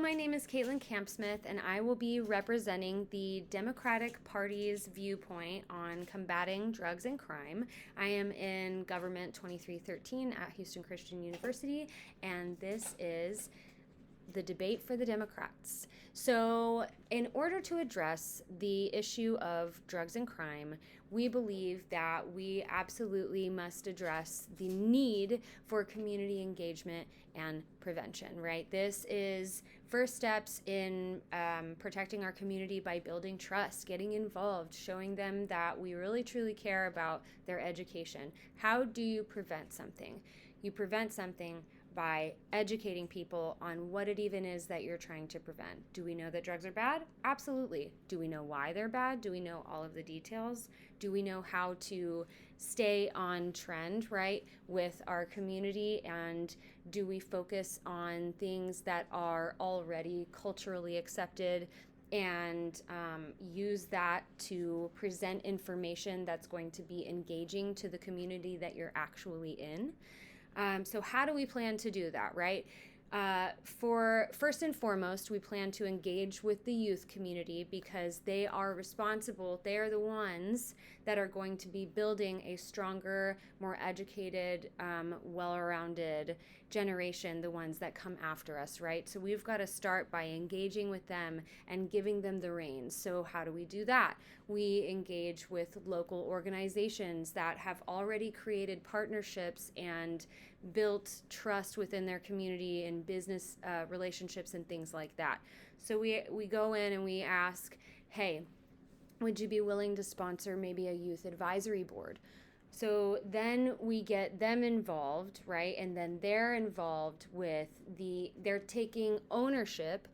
my name is Caitlin Campsmith, and I will be representing the Democratic Party's viewpoint on combating drugs and crime. I am in Government 2313 at Houston Christian University, and this is the debate for the Democrats. So, in order to address the issue of drugs and crime, we believe that we absolutely must address the need for community engagement and prevention, right? This is first steps in protecting our community by building trust, getting involved, showing them that we really truly care about their education. How do you prevent something? You prevent something by educating people on what it even is that you're trying to prevent. Do we know that drugs are bad? Absolutely. Do we know why they're bad? Do we know all of the details? Do we know how to stay on trend, right, with our community? And do we focus on things that are already culturally accepted and use that to present information that's going to be engaging to the community that you're actually in? So how do we plan to do that, right? For first and foremost, we plan to engage with the youth community because they are responsible. They are the ones that are going to be building a stronger, more educated, well-rounded generation, the ones that come after us, right? So we've got to start by engaging with them and giving them the reins. So how do we do that? We engage with local organizations that have already created partnerships and built trust within their community and business relationships and things like that. So we go in and we ask, hey, would you be willing to sponsor maybe a youth advisory board? So then we get them involved, right? And then they're involved with they're taking ownership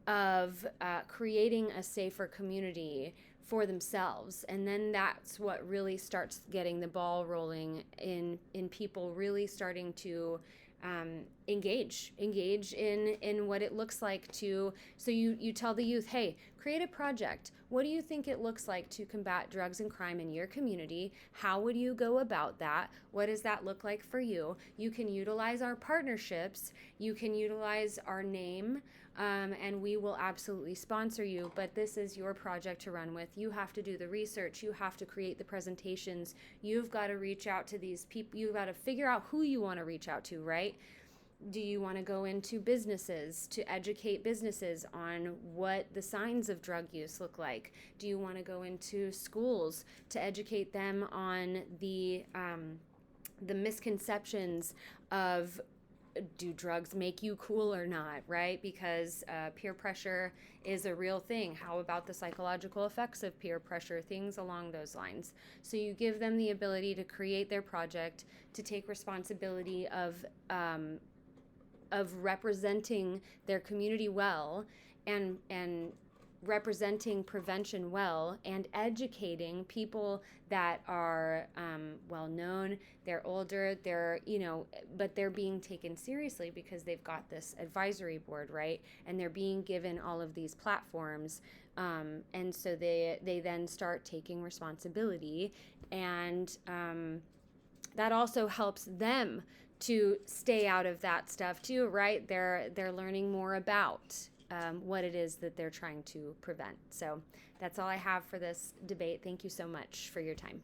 of creating a safer community for themselves. And then that's what really starts getting the ball rolling in people really starting to engage in what it looks like to, so you tell the youth, hey, create a project. What do you think it looks like to combat drugs and crime in your community? How would you go about that? What does that look like for you? You can utilize our partnerships. You can utilize our name, and we will absolutely sponsor you, but this is your project to run with. You have to do the research. You have to create the presentations. You've got to reach out to these people. You've got to figure out who you want to reach out to, right? Do you want to go into businesses to educate businesses on what the signs of drug use look like? Do you want to go into schools to educate them on the misconceptions of, do drugs make you cool or not, right? Because peer pressure is a real thing. How about the psychological effects of peer pressure? Things along those lines. So you give them the ability to create their project, to take responsibility of representing their community well and representing prevention well and educating people that are well known, they're older, but they're being taken seriously because they've got this advisory board, right? And they're being given all of these platforms. And so they then start taking responsibility, and that also helps them to stay out of that stuff too, right? They're learning more about what it is that they're trying to prevent. So that's all I have for this debate. Thank you so much for your time.